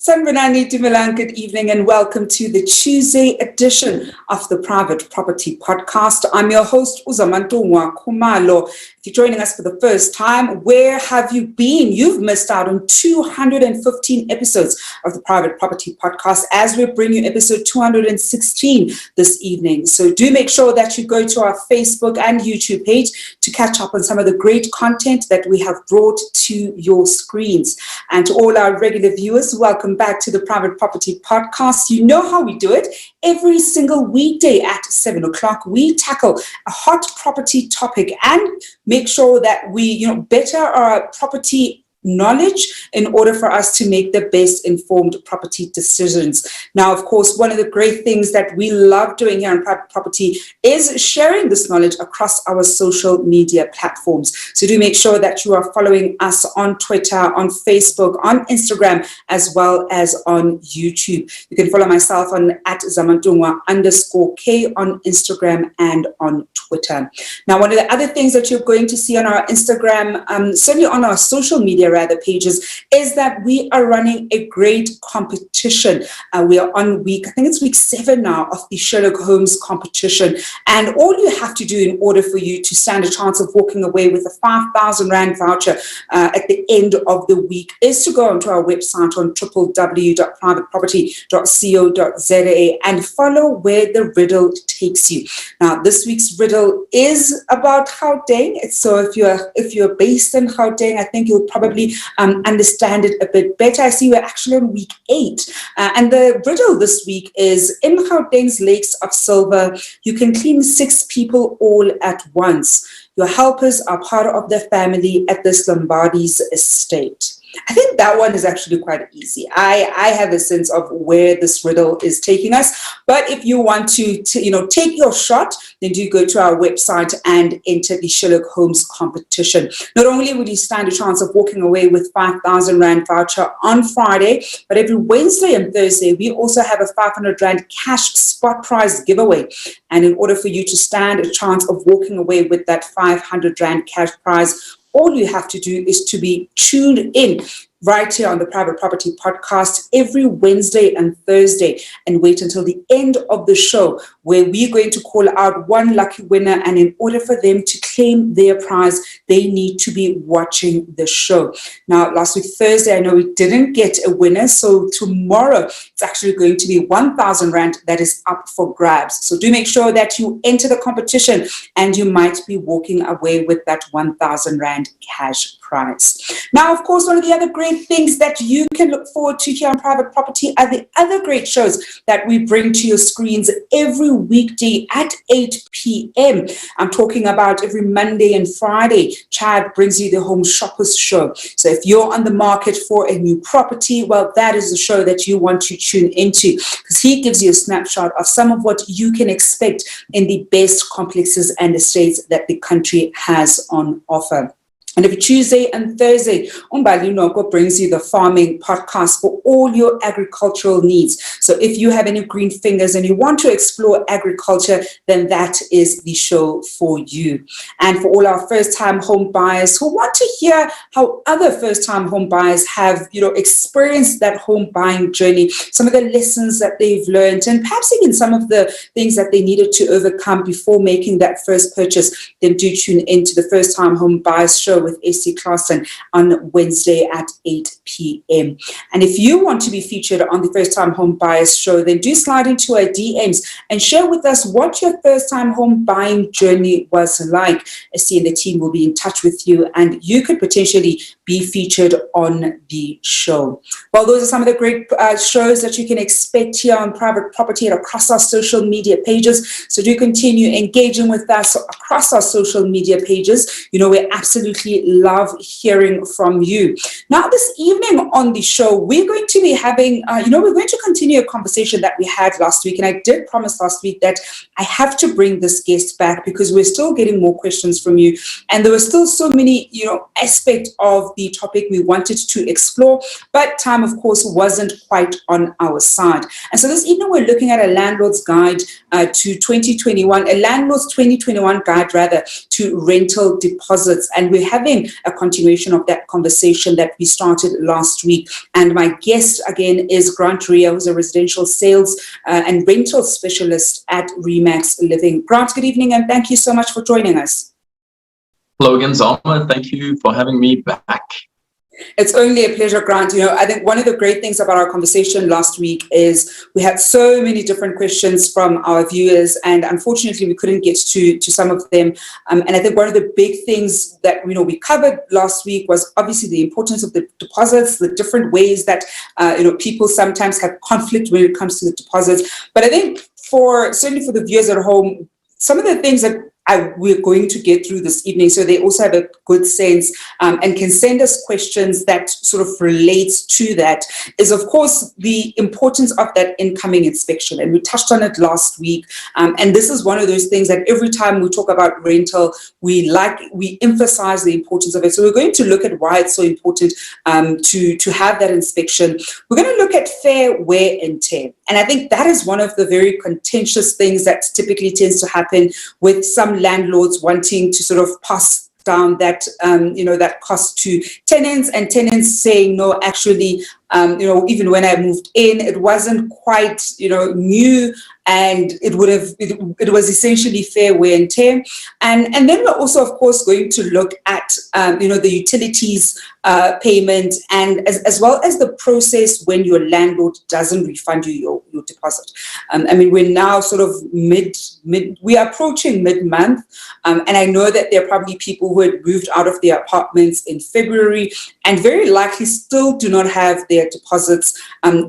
Sanbonani Dumoulin, good evening and welcome to the Tuesday edition of the Private Property Podcast. I'm your host, Uzamantungwa Khumalo. If you're joining us for the first time, where have you been? You've missed out on 215 episodes of the Private Property Podcast as we bring you episode 216 this evening. So do make sure that you go to our Facebook and YouTube page to catch up on some of the great content that we have brought to your screens. And to all our regular viewers, welcome back to the Private Property Podcast. You know how we do it. Every single weekday at 7 o'clock, we tackle a hot property topic and make sure that we, better our property knowledge in order for us to make the best informed property decisions. Now, of course, one of the great things that we love doing here on Private Property is sharing this knowledge across our social media platforms. So do make sure that you are following us on Twitter, on Facebook, on Instagram, as well as on YouTube. You can follow myself on @Zamantungwa_K on Instagram and on Twitter. Now, one of the other things that you're going to see on our Instagram, certainly on our social media pages, is that we are running a great competition. We are on week 7 now of the Sherlock Holmes competition. And all you have to do in order for you to stand a chance of walking away with a 5,000 Rand voucher at the end of the week is to go onto our website on www.privateproperty.co.za and follow where the riddle takes you. Now, this week's riddle is about Gauteng. So if you're based in Gauteng, I think you'll probably understand it a bit better. I see we're actually on week 8. And the riddle this week is, in Gauteng's lakes of silver, you can clean 6 people all at once. Your helpers are part of the family at this Lombardi's estate. I think that one is actually quite easy. I have a sense of where this riddle is taking us. But if you want to take your shot, then do go to our website and enter the Sherlock Holmes competition. Not only will you stand a chance of walking away with 5,000 Rand voucher on Friday, but every Wednesday and Thursday, we also have a 500 Rand cash spot prize giveaway. And in order for you to stand a chance of walking away with that 500 Rand cash prize, all you have to do is to be tuned in right here on the Private Property Podcast every Wednesday and Thursday and wait until the end of the show where we're going to call out one lucky winner. And in order for them to claim their prize, they need to be watching the show. Now, last week, Thursday, I know we didn't get a winner. So tomorrow, it's actually going to be 1,000 Rand that is up for grabs. So do make sure that you enter the competition and you might be walking away with that 1,000 Rand cash prize. Now, of course, one of the other great things that you can look forward to here on Private Property are the other great shows that we bring to your screens every weekday at 8 p.m. I'm talking about every Monday and Friday. Chad brings you the Home Shoppers Show. So if you're on the market for a new property, well, that is the show that you want to tune into because he gives you a snapshot of some of what you can expect in the best complexes and estates that the country has on offer. And every Tuesday and Thursday, Umbali Noko brings you the farming podcast for all your agricultural needs. So if you have any green fingers and you want to explore agriculture, then that is the show for you. And for all our first-time home buyers who want to hear how other first-time home buyers have, experienced that home buying journey, some of the lessons that they've learned, and perhaps even some of the things that they needed to overcome before making that first purchase, then do tune into the First-Time Home Buyers Show with AC Clarkson on Wednesday at 8 p.m. And if you want to be featured on the First Time Home Buyers Show, then do slide into our DMs and share with us what your first time home buying journey was like. AC and the team will be in touch with you and you could potentially be featured on the show. Well, those are some of the great shows that you can expect here on Private Property and across our social media pages. So do continue engaging with us across our social media pages. We absolutely love hearing from you. Now, this evening on the show, we're going to be having, we're going to continue a conversation that we had last week. And I did promise last week that I have to bring this guest back because we're still getting more questions from you. And there were still so many, aspects of the topic we wanted to explore, but time, of course, wasn't quite on our side. And so this evening we're looking at a landlord's guide to 2021, a landlord's 2021 guide rather to rental deposits. And we're having a continuation of that conversation that we started last week. And my guest again is Grant Ria, who's a residential sales and rental specialist at Remax Living. Grant, good evening, and thank you so much for joining us. Hello again, Zalma. Thank you for having me back. It's only a pleasure, Grant. I think one of the great things about our conversation last week is we had so many different questions from our viewers, and unfortunately we couldn't get to some of them. And I think one of the big things that we covered last week was obviously the importance of the deposits, the different ways that people sometimes have conflict when it comes to the deposits. But I think certainly for the viewers at home, some of the things that we're going to get through this evening, so they also have a good sense and can send us questions that sort of relates to that, is of course the importance of that incoming inspection. And we touched on it last week. And this is one of those things that every time we talk about rental, we emphasize the importance of it. So we're going to look at why it's so important to have that inspection. We're going to look at fair wear and tear. And I think that is one of the very contentious things that typically tends to happen with some landlords wanting to sort of pass down that that cost to tenants, and tenants saying, no, actually, even when I moved in, it wasn't quite new, and it was essentially fair wear and tear. And then we're also, of course, going to look at the utilities payment, and as well as the process when your landlord doesn't refund you your deposit. We're now sort of we are approaching mid-month, and I know that there are probably people who had moved out of their apartments in February and very likely still do not have their deposits,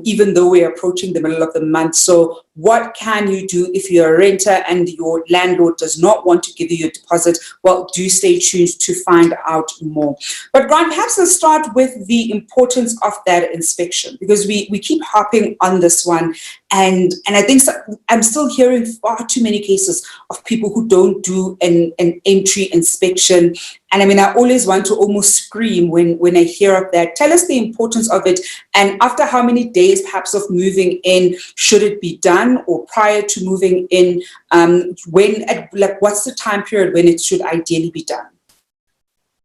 even though we're approaching the middle of the month. So what can you do if you're a renter and your landlord does not want to give you your deposit? Well, do stay tuned to find out more. But Grant, perhaps let's start with the importance of that inspection, because we keep harping on this one. And I think I'm still hearing far too many cases of people who don't do an entry inspection. And I always want to almost scream when I hear of that. Tell us the importance of it, and after how many days perhaps of moving in should it be done, or prior to moving in, what's the time period when it should ideally be done?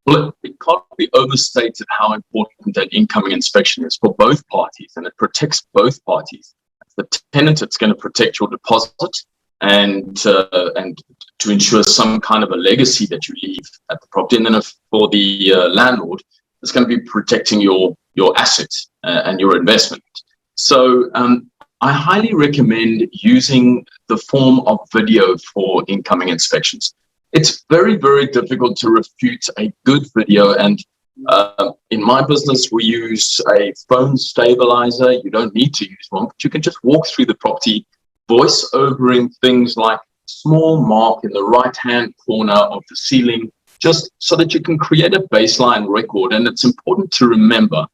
Well, it can't be overstated how important that incoming inspection is for both parties, and it protects both parties. As the tenant, it's going to protect your deposit and to ensure some kind of a legacy that you leave at the property. And then for the landlord, it's going to be protecting your assets and your investment. So I highly recommend using the form of video for incoming inspections. It's very, very difficult to refute a good video. And in my business, we use a phone stabilizer. You don't need to use one, but you can just walk through the property, voice overing things like small mark in the right-hand corner of the ceiling, just so that you can create a baseline record. And it's important to remember,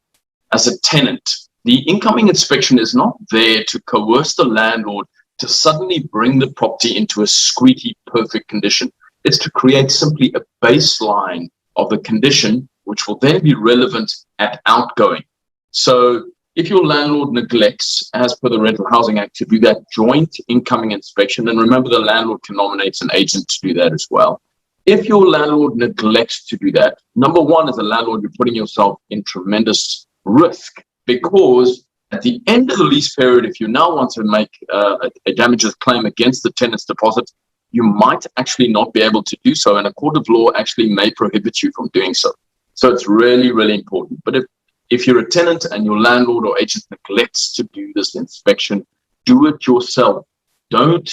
as a tenant, the incoming inspection is not there to coerce the landlord to suddenly bring the property into a squeaky perfect condition. It's to create simply a baseline of the condition, which will then be relevant at outgoing. So if your landlord neglects, as per the Rental Housing Act, to do that joint incoming inspection, and remember the landlord can nominate an agent to do that as well. If your landlord neglects to do that, number one, as a landlord, you're putting yourself in tremendous risk, because at the end of the lease period, if you now want to make a damages claim against the tenant's deposit, you might actually not be able to do so, and a court of law actually may prohibit you from doing so. So it's really, really important. But if you're a tenant and your landlord or agent neglects to do this inspection, do it yourself. Don't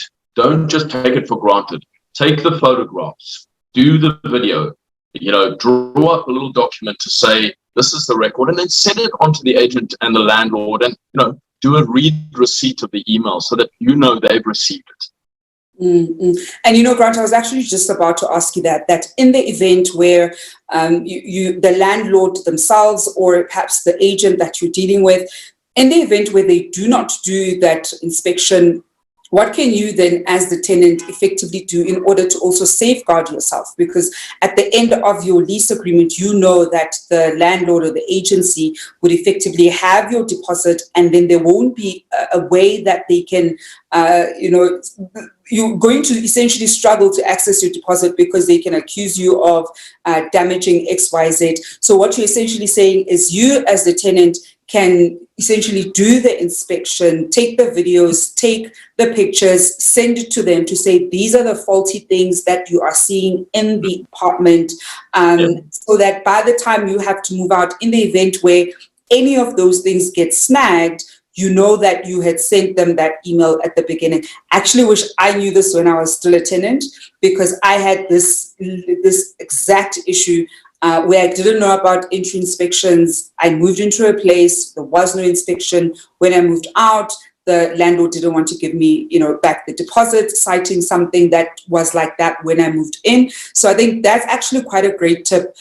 just take it for granted. Take the photographs, do the video, draw up a little document to say, this is the record, and then send it on to the agent and the landlord, and, do a read receipt of the email so that they've received it. Mm-hmm. And Grant, I was actually just about to ask you that in the event where the landlord themselves, or perhaps the agent that you're dealing with, in the event where they do not do that inspection what can you then, as the tenant, effectively do in order to also safeguard yourself? Because at the end of your lease agreement, you know that the landlord or the agency would effectively have your deposit, and then there won't be a way that they can, you're going to essentially struggle to access your deposit because they can accuse you of damaging XYZ. So what you're essentially saying is you, as the tenant, can essentially do the inspection, take the videos, take the pictures, send it to them to say, these are the faulty things that you are seeing in the apartment, so that by the time you have to move out, in the event where any of those things get snagged, you know that you had sent them that email at the beginning. Actually wish I knew this when I was still a tenant, because I had this exact issue where I didn't know about entry inspections. I moved into a place, there was no inspection. When I moved out, the landlord didn't want to give me, back the deposit, citing something that was like that when I moved in. So I think that's actually quite a great tip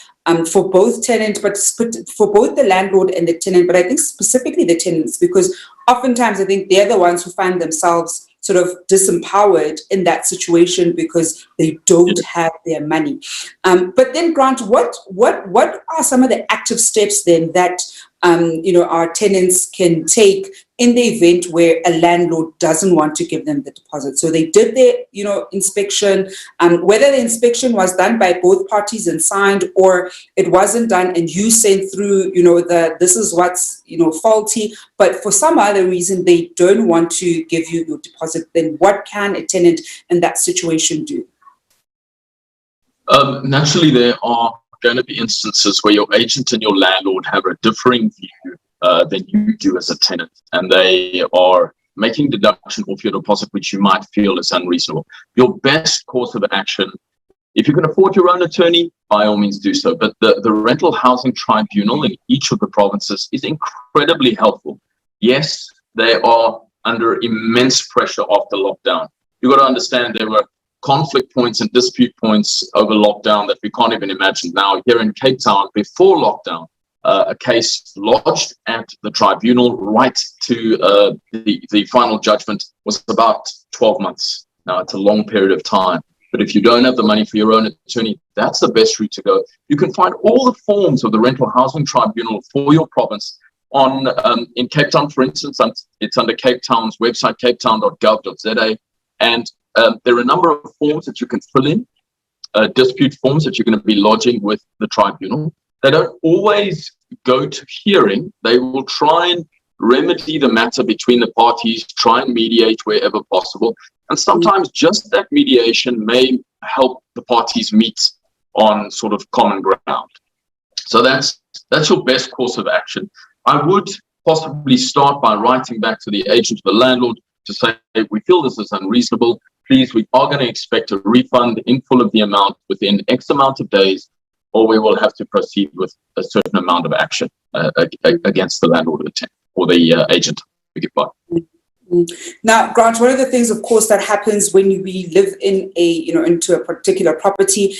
for both tenants, but for both the landlord and the tenant, but I think specifically the tenants, because oftentimes I think they're the ones who find themselves sort of disempowered in that situation because they don't have their money. But then, Grant, what are some of the active steps then that our tenants can take in the event where a landlord doesn't want to give them the deposit? So they did their inspection, whether the inspection was done by both parties and signed, or it wasn't done and you sent through this is what's faulty, but for some other reason they don't want to give you your deposit, then what can a tenant in that situation do? Naturally, there are going to be instances where your agent and your landlord have a differing view than you do as a tenant, and they are making deduction off your deposit, which you might feel is unreasonable. Your best course of action, if you can afford your own attorney, by all means do so. But the Rental Housing Tribunal in each of the provinces is incredibly helpful. Yes, they are under immense pressure after lockdown. You've got to understand there were conflict points and dispute points over lockdown that we can't even imagine now. Here in Cape Town, before lockdown, a case lodged at the tribunal right to the final judgment was about 12 months. Now, it's a long period of time. But if you don't have the money for your own attorney, that's the best route to go. You can find all the forms of the Rental Housing Tribunal for your province on in Cape Town, for instance. It's under Cape Town's website, capetown.gov.za. And there are a number of forms that you can fill in, dispute forms that you're going to be lodging with the tribunal. They don't always go to hearing. They will try and remedy the matter between the parties, try and mediate wherever possible. And sometimes just that mediation may help the parties meet on sort of common ground. So that's your best course of action. I would possibly start by writing back to the agent or the landlord to say, we feel this is unreasonable. Please, we are going to expect a refund in full of the amount within X amount of days, or we will have to proceed with a certain amount of action against the landlord or the agent. Now, Grant, one of the things, of course, that happens when we live in into a particular property,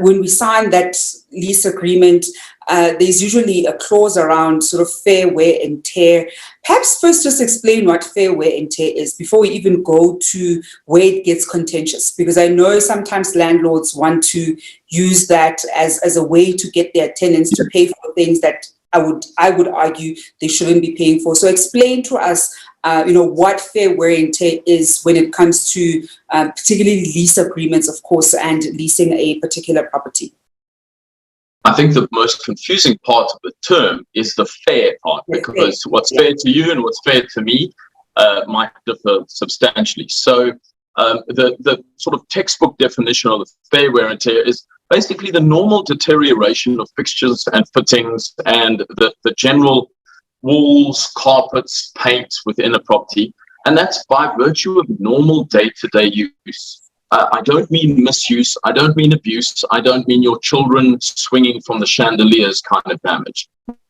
when we sign that lease agreement, there's usually a clause around sort of fair wear and tear. Perhaps first just explain what fair wear and tear is before we even go to where it gets contentious, because I know sometimes landlords want to use that as a way to get their tenants to pay for things that I would argue they shouldn't be paying for. So explain to us what fair wear and tear is when it comes to particularly lease agreements, of course, and leasing a particular property. I think the most confusing part of the term is the fair part, because what's fair to you and what's fair to me might differ substantially. So the sort of textbook definition of the fair wear and tear is basically the normal deterioration of fixtures and fittings and the general walls, carpets, paint within a property. And that's by virtue of normal day-to-day use. I don't mean misuse. I don't mean abuse. I don't mean your children swinging from the chandeliers kind of damage.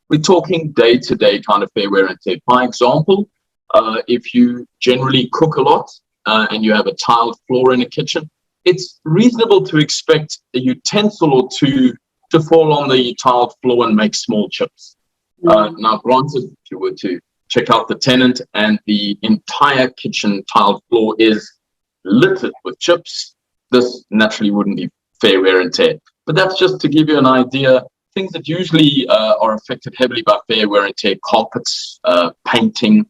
We're talking day-to-day kind of fair wear and tear. By example, if you generally cook a lot and you have a tiled floor in a kitchen, it's reasonable to expect a utensil or two to fall on the tiled floor and make small chips. Now, granted, if you were to check out the tenant and the entire kitchen tiled floor is littered with chips, this naturally wouldn't be fair wear and tear. But that's just to give you an idea. Things that usually are affected heavily by fair wear and tear: carpets, painting,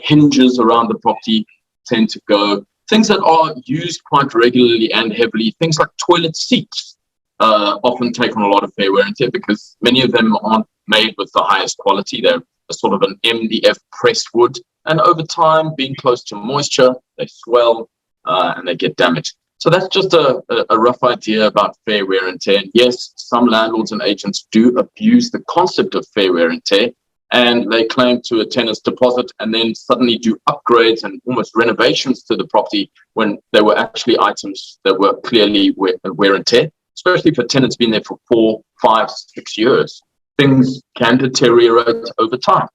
hinges around the property tend to go. Things that are used quite regularly and heavily, things like toilet seats, often take on a lot of fair wear and tear because many of them aren't made with the highest quality. They're a sort of an MDF pressed wood, and over time, being close to moisture, they swell and they get damaged. So that's just a rough idea about fair wear and tear. And yes, some landlords and agents do abuse the concept of fair wear and tear, and they claim to a tenant's deposit and then suddenly do upgrades and almost renovations to the property when there were actually items that were clearly wear and tear, especially if a tenant's been there for 4, 5, 6 years. Things can deteriorate over time.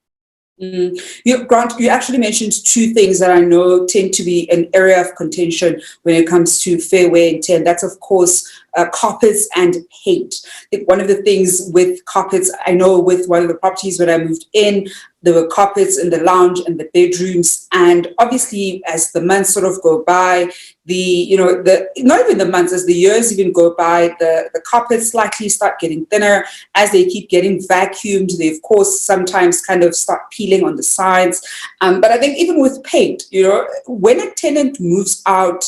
Grant, you actually mentioned two things that I know tend to be an area of contention when it comes to fair wear and tear. And that's, of course, carpets and paint. I think one of the things with carpets, I know with one of the properties when I moved in, there were carpets in the lounge and the bedrooms. And obviously, as the months sort of go by, not even the months, as the years even go by, the carpets slightly start getting thinner. As they keep getting vacuumed, they, of course, sometimes kind of start peeling on the sides. But I think even with paint, when a tenant moves out,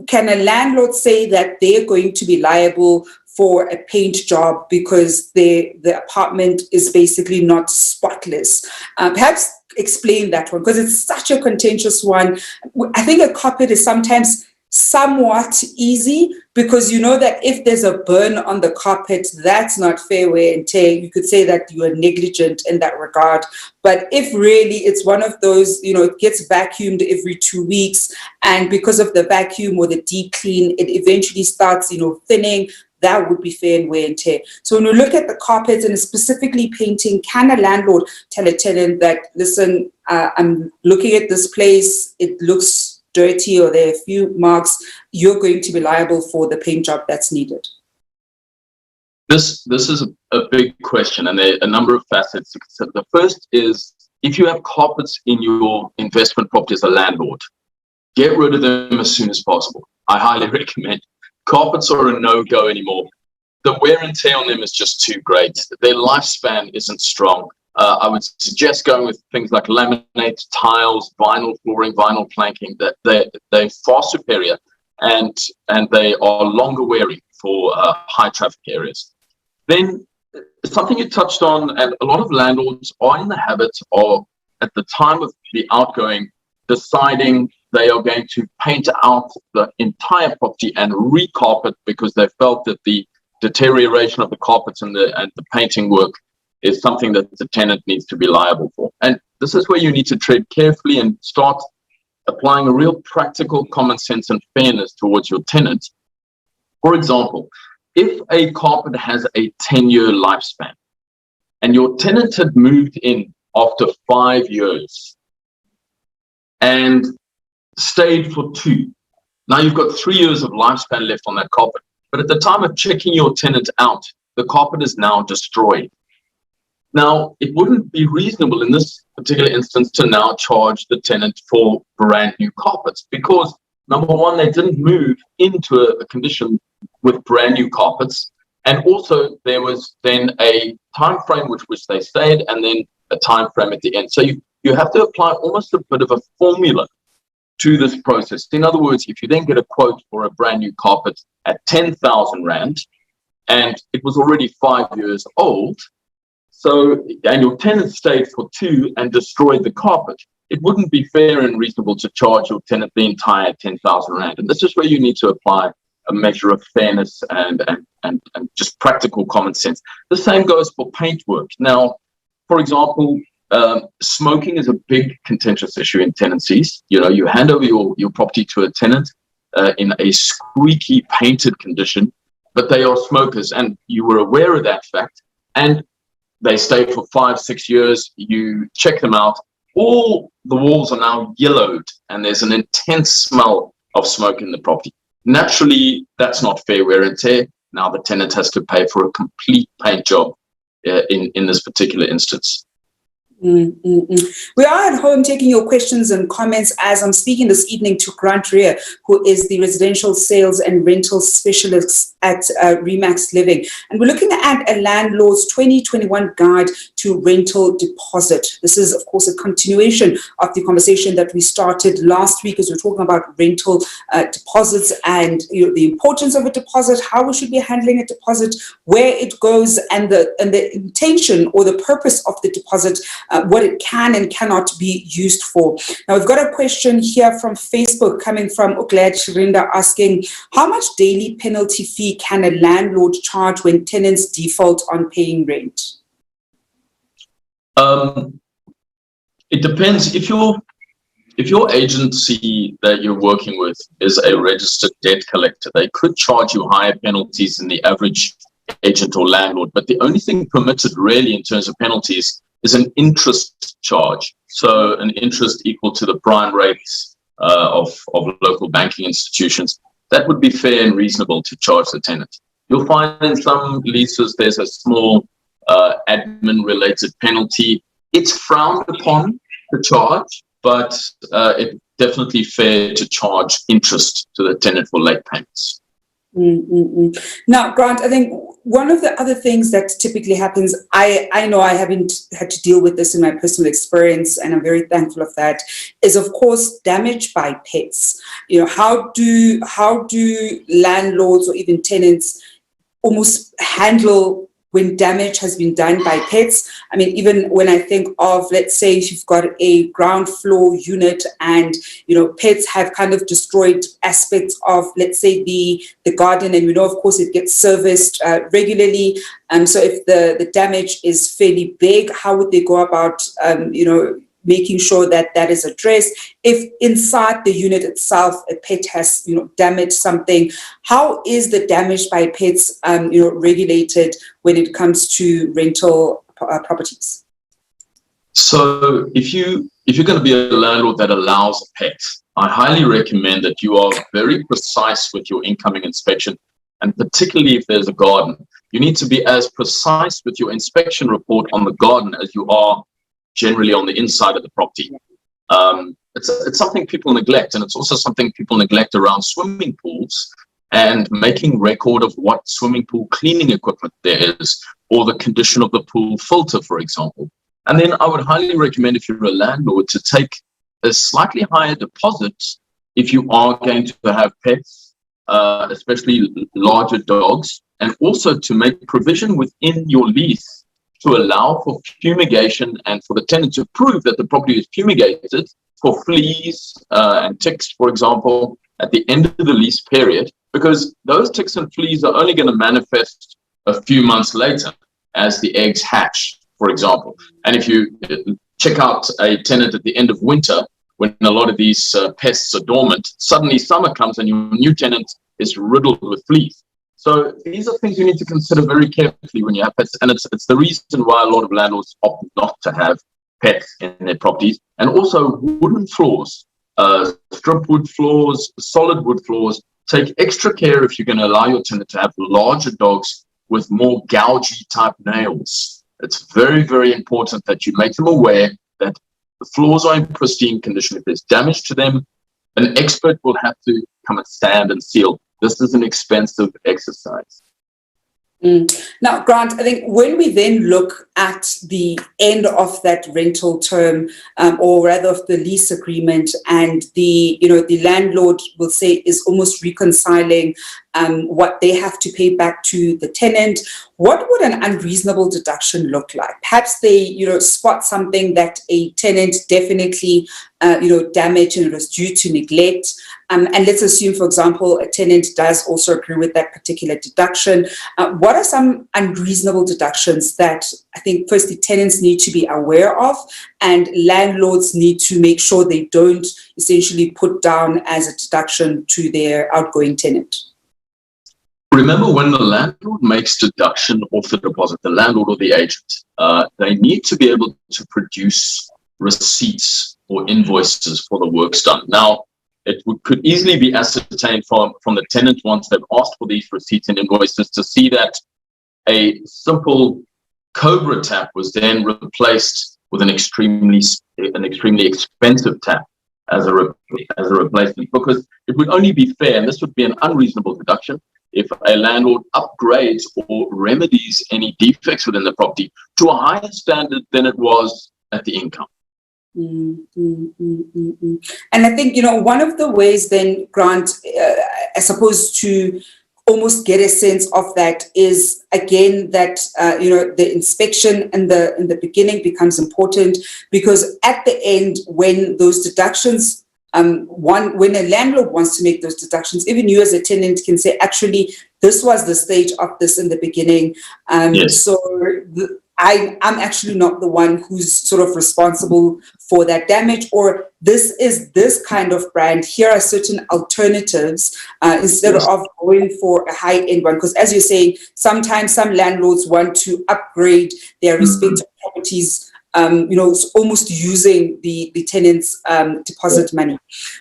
can a landlord say that they're going to be liable for a paint job because the apartment is basically not spotless? Perhaps explain that one, because it's such a contentious one. I think a carpet is sometimes somewhat easy because you know that if there's a burn on the carpet, that's not fair wear and tear. You could say that you are negligent in that regard. But if really it's one of those, it gets vacuumed every 2 weeks, and because of the vacuum or the deep clean, it eventually starts, thinning, that would be fair wear and tear. So when we look at the carpets and specifically painting, can a landlord tell a tenant that, listen, I'm looking at this place, it looks dirty or there are a few marks, you're going to be liable for the paint job that's needed? This is a big question, and there are a number of facets to consider. The first is, if you have carpets in your investment property as a landlord, get rid of them as soon as possible. I highly recommend. Carpets are a no-go anymore. The wear and tear on them is just too great. Their lifespan isn't strong. I would suggest going with things like laminate, tiles, vinyl flooring, vinyl planking. That they're far superior, and they are longer wearing for high traffic areas. Then something you touched on, and a lot of landlords are in the habit of, at the time of the outgoing, deciding they are going to paint out the entire property and recarpet because they felt that the deterioration of the carpets and the painting work is something that the tenant needs to be liable for. And this is where you need to tread carefully and start applying a real practical common sense and fairness towards your tenant. For example, if a carpet has a 10-year lifespan and your tenant had moved in after 5 years and stayed for 2, now you've got 3 years of lifespan left on that carpet. But at the time of checking your tenant out, the carpet is now destroyed. Now, it wouldn't be reasonable in this particular instance to now charge the tenant for brand new carpets because, number one, they didn't move into a condition with brand new carpets. And also there was then a time frame which they stayed, and then a time frame at the end. So you have to apply almost a bit of a formula to this process. In other words, if you then get a quote for a brand new carpet at 10,000 Rand and it was already 5 years old, and your tenant stayed for 2 and destroyed the carpet, it wouldn't be fair and reasonable to charge your tenant the entire 10,000 Rand. And this is where you need to apply a measure of fairness and just practical common sense. The same goes for paint work. Now, for example, smoking is a big contentious issue in tenancies. You hand over your property to a tenant in a squeaky painted condition, but they are smokers, and you were aware of that fact, and they stay for 5, 6 years. You check them out. All the walls are now yellowed, and there's an intense smell of smoke in the property. Naturally, that's not fair wear and tear. Now the tenant has to pay for a complete paint job in this particular instance. We are at home taking your questions and comments as I'm speaking this evening to Grant Rea, who is the residential sales and rental specialist at Remax Living. And we're looking at a landlord's 2021 guide to rental deposit. This is, of course, a continuation of the conversation that we started last week as we're talking about rental deposits and the importance of a deposit, how we should be handling a deposit, where it goes, and the intention or the purpose of the deposit, what it can and cannot be used for. Now, we've got a question here from Facebook coming from Uglad Shirinda asking, how much daily penalty fee can a landlord charge when tenants default on paying rent? It depends. If your agency that you're working with is a registered debt collector, they could charge you higher penalties than the average agent or landlord. But the only thing permitted really in terms of penalties is an interest charge. So an interest equal to the prime rates of local banking institutions. That would be fair and reasonable to charge the tenant. You'll find in some leases there's a small admin-related penalty. It's frowned upon to charge, but it's definitely fair to charge interest to the tenant for late payments. Now, Grant, I think one of the other things that typically happens, I know I haven't had to deal with this in my personal experience, and I'm very thankful of that, is of course damage by pets. How do landlords or even tenants almost handle when damage has been done by pets? I mean, even when I think of, let's say, if you've got a ground floor unit and, pets have kind of destroyed aspects of, let's say, the garden, and of course, it gets serviced regularly. So if the damage is fairly big, how would they go about, making sure that that is addressed? If inside the unit itself, a pet has, damaged something, how is the damage by pets, regulated when it comes to rental properties? So if you're going to be a landlord that allows a pet, I highly recommend that you are very precise with your incoming inspection, and particularly if there's a garden. You need to be as precise with your inspection report on the garden as you are generally on the inside of the property. It's something people neglect, and it's also something people neglect around swimming pools and making record of what swimming pool cleaning equipment there is, or the condition of the pool filter, for example. And then I would highly recommend, if you're a landlord, to take a slightly higher deposit if you are going to have pets, especially larger dogs, and also to make provision within your lease to allow for fumigation and for the tenant to prove that the property is fumigated for fleas and ticks, for example, at the end of the lease period, because those ticks and fleas are only going to manifest a few months later as the eggs hatch, for example. And if you check out a tenant at the end of winter, when a lot of these pests are dormant, suddenly summer comes and your new tenant is riddled with fleas. So these are things you need to consider very carefully when you have pets, and it's the reason why a lot of landlords opt not to have pets in their properties. And also wooden floors, strip wood floors, solid wood floors. Take extra care if you're going to allow your tenant to have larger dogs with more gougy type nails. It's very, very important that you make them aware that the floors are in pristine condition. If there's damage to them, an expert will have to come and sand and seal. This is an expensive exercise. Now, Grant, I think when we then look at the end of that rental term, or rather of the lease agreement, and the landlord will say is almost reconciling what they have to pay back to the tenant, what would an unreasonable deduction look like? Perhaps they, spot something that a tenant definitely, damaged and it was due to neglect. And let's assume, for example, a tenant does also agree with that particular deduction. What are some unreasonable deductions that I think firstly tenants need to be aware of, and landlords need to make sure they don't essentially put down as a deduction to their outgoing tenant? Remember, when the landlord makes deduction off the deposit, the landlord or the agent, they need to be able to produce receipts or invoices for the works done. Now, it could easily be ascertained from the tenant once they've asked for these receipts and invoices to see that a simple Cobra tap was then replaced with an extremely expensive tap as a replacement, because it would only be fair, and this would be an unreasonable deduction, if a landlord upgrades or remedies any defects within the property to a higher standard than it was at the income. And I think, one of the ways then, Grant, I suppose to almost get a sense of that is, again, that, the inspection in the beginning becomes important, because at the end, when those deductions, when a landlord wants to make those deductions, even you as a tenant can say, actually, this was the stage of this in the beginning. Yes. So I'm actually not the one who's sort of responsible for that damage, or this is this kind of brand. Here are certain alternatives instead of going for a high-end one. Because as you're saying, sometimes some landlords want to upgrade their respective properties, almost using the tenants' deposit money.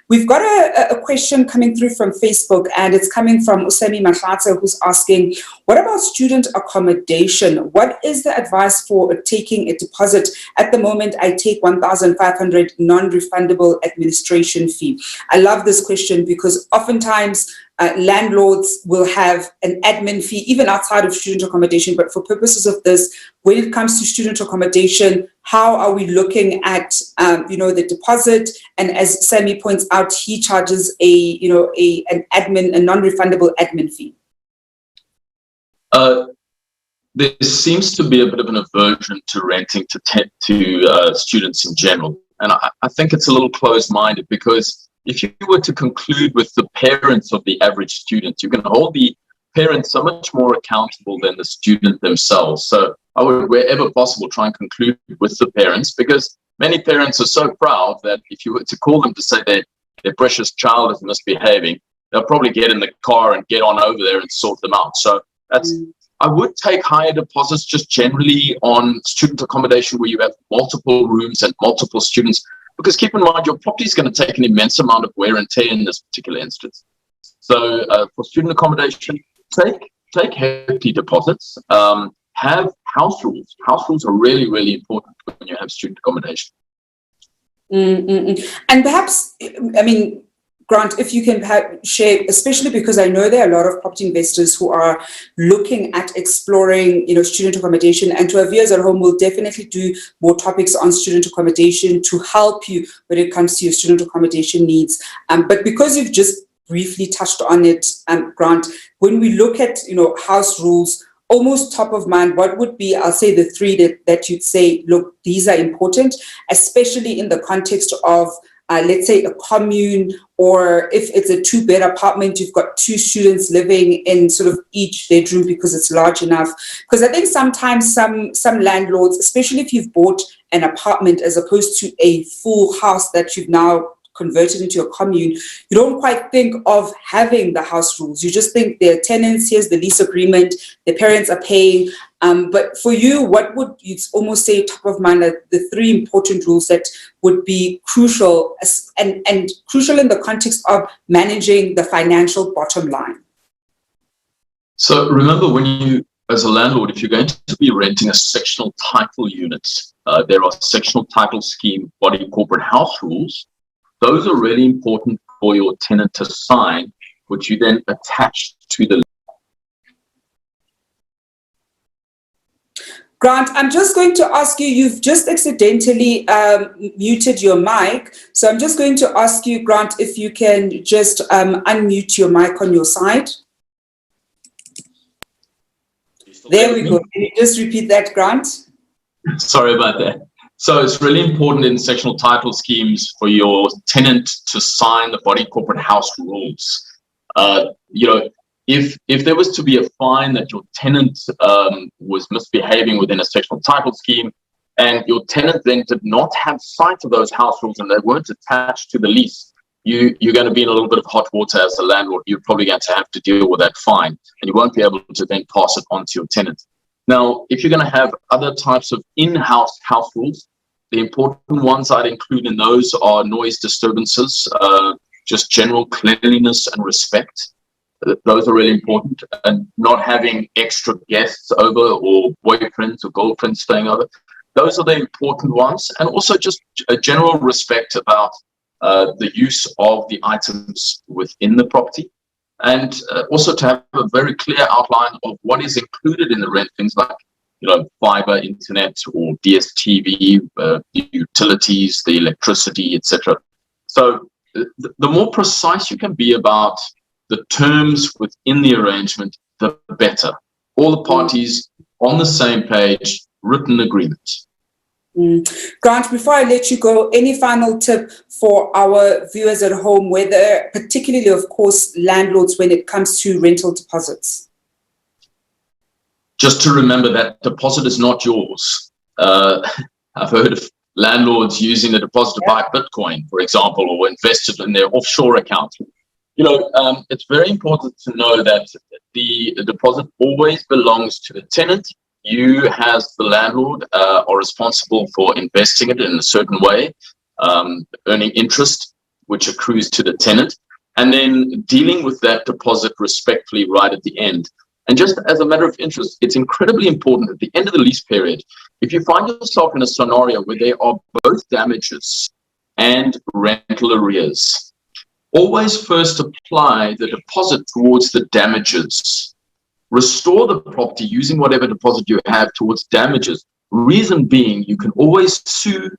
We've got a question coming through from Facebook, and it's coming from Usemi Mahlata, who's asking, what about student accommodation? What is the advice for taking a deposit? At the moment, I take 1,500 non-refundable administration fee. I love this question because oftentimes landlords will have an admin fee, even outside of student accommodation. But for purposes of this, when it comes to student accommodation, how are we looking at, the deposit? And as Sammy points out, he charges a non-refundable admin fee. There seems to be a bit of an aversion to renting to students in general. And I think it's a little closed-minded, because if you were to conclude with the parents of the average student, you can hold the parents so much more accountable than the student themselves. So I would, wherever possible, try and conclude with the parents, because many parents are so proud that if you were to call them to say their precious child is misbehaving, they'll probably get in the car and get on over there and sort them out. So I would take higher deposits just generally on student accommodation where you have multiple rooms and multiple students, because keep in mind, your property is going to take an immense amount of wear and tear in this particular instance. So for student accommodation, take hefty deposits. Have house rules. House rules are really, really important when you have student accommodation. And perhaps, Grant, if you can share, especially because I know there are a lot of property investors who are looking at exploring, student accommodation, and to our viewers at home, we'll definitely do more topics on student accommodation to help you when it comes to your student accommodation needs. But because you've just briefly touched on it, Grant, when we look at, house rules, almost top of mind, what would be, I'll say, the three that you'd say, look, these are important, especially in the context of let's say a commune, or if it's a 2-bed apartment, you've got 2 students living in sort of each bedroom because it's large enough. Because I think sometimes some landlords, especially if you've bought an apartment as opposed to a full house that you've now converted into a commune, you don't quite think of having the house rules. You just think they're tenants, here's the lease agreement, the parents are paying. But for you, what would you almost say top of mind are the 3 important rules that would be crucial and crucial in the context of managing the financial bottom line? So remember, when you, as a landlord, if you're going to be renting a sectional title unit, there are sectional title scheme body corporate house rules. Those are really important for your tenant to sign, which you then attach to the. Grant, I'm just going to ask you, you've just accidentally muted your mic. So I'm just going to ask you, Grant, if you can just unmute your mic on your side. There we go. Can you just repeat that, Grant? Sorry about that. So it's really important in sectional title schemes for your tenant to sign the body corporate house rules. If there was to be a fine that your tenant was misbehaving within a sectional title scheme, and your tenant then did not have sight of those house rules and they weren't attached to the lease, you're going to be in a little bit of hot water as a landlord. You're probably going to have to deal with that fine, and you won't be able to then pass it on to your tenant. Now, if you're going to have other types of in-house house rules, the important ones I'd include in those are noise disturbances, just general cleanliness and respect. Those are really important, and not having extra guests over or boyfriends or girlfriends staying over. those are the important ones. And also just a general respect about the use of the items within the property. And also to have a very clear outline of what is included in the rent, things like, fiber, internet, or DSTV, the utilities, the electricity, etc. So the more precise you can be about the terms within the arrangement, the better. All the parties on the same page, written agreement. Grant, before I let you go, any final tip for our viewers at home, whether particularly, of course, landlords, when it comes to rental deposits? Just to remember that deposit is not yours. I've heard of landlords using the deposit to buy Bitcoin, for example, or invested in their offshore account. It's very important to know that the deposit always belongs to the tenant. You, as the landlord, are responsible for investing it in a certain way, earning interest, which accrues to the tenant, and then dealing with that deposit respectfully right at the end. And just as a matter of interest, it's incredibly important at the end of the lease period, if you find yourself in a scenario where there are both damages and rental arrears, always first apply the deposit towards the damages. Restore the property using whatever deposit you have towards damages. Reason being, you can always sue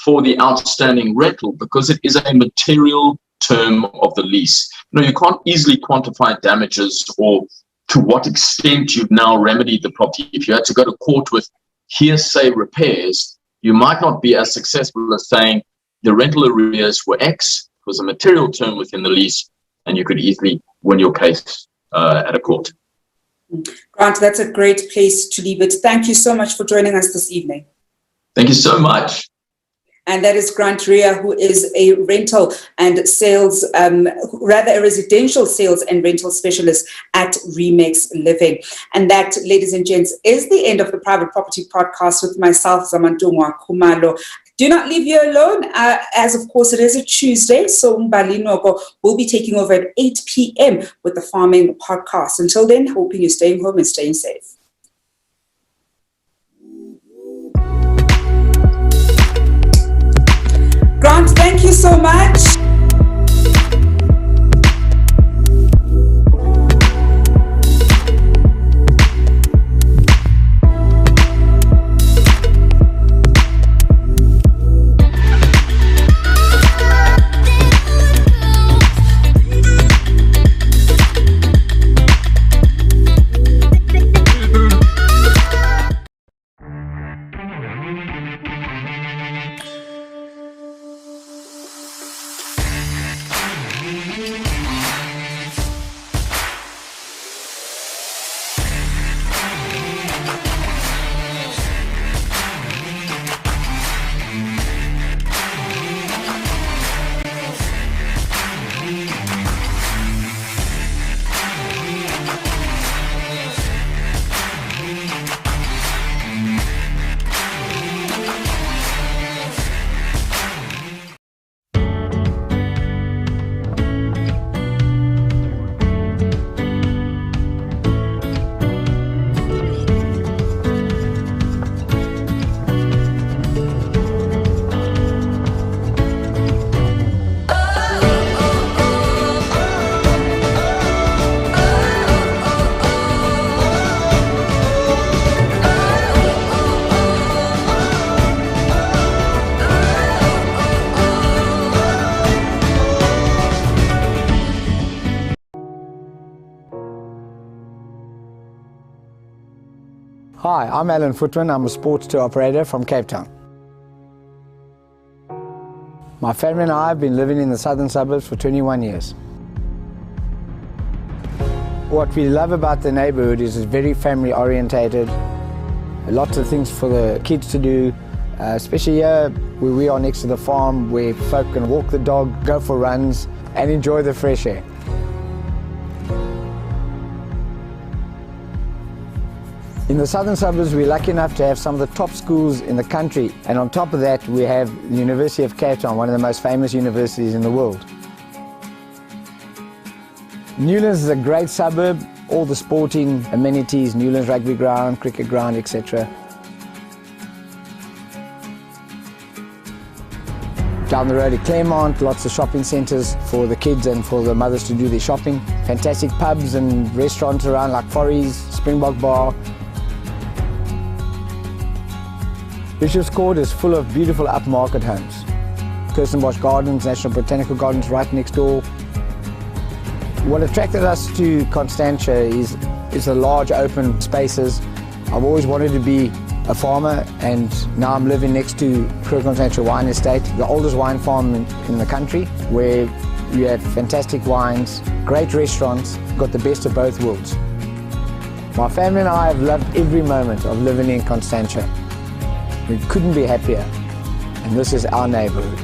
for the outstanding rental because it is a material term of the lease. You can't easily quantify damages or to what extent you've now remedied the property. If you had to go to court with hearsay repairs, you might not be as successful as saying the rental arrears were X, was a material term within the lease, and you could easily win your case at a court. Grant, that's a great place to leave it. Thank you so much for joining us this evening. Thank you so much. And that is Grant Rea, who is a rental and sales, a residential sales and rental specialist at Remax Living. And that, ladies and gents, is the end of the Private Property Podcast with myself, Zamantungwa Khumalo. Do not leave you alone, as of course it is a Tuesday, so Mbali Nogo will be taking over at 8 p.m. with the Farming Podcast. Until then, hoping you're staying home and staying safe. Grant, thank you so much. Hi, I'm Alan Footman. I'm a sports tour operator from Cape Town. My family and I have been living in the southern suburbs for 21 years. What we love about the neighborhood is it's very family orientated. Lots of things for the kids to do, especially here where we are next to the farm, where folk can walk the dog, go for runs and enjoy the fresh air. In the southern suburbs, we're lucky enough to have some of the top schools in the country, and on top of that we have the University of Cape Town, one of the most famous universities in the world. Newlands is a great suburb, all the sporting amenities, Newlands rugby ground, cricket ground, etc. Down the road at Claremont, lots of shopping centres for the kids and for the mothers to do their shopping. Fantastic pubs and restaurants around like Forries, Springbok Bar. Bishop's Court is full of beautiful upmarket homes. Kirstenbosch Gardens, National Botanical Gardens right next door. What attracted us to Constantia is the large open spaces. I've always wanted to be a farmer, and now I'm living next to Kruger Constantia Wine Estate, the oldest wine farm in the country, where you have fantastic wines, great restaurants, got the best of both worlds. My family and I have loved every moment of living in Constantia. We couldn't be happier, and this is our neighborhood.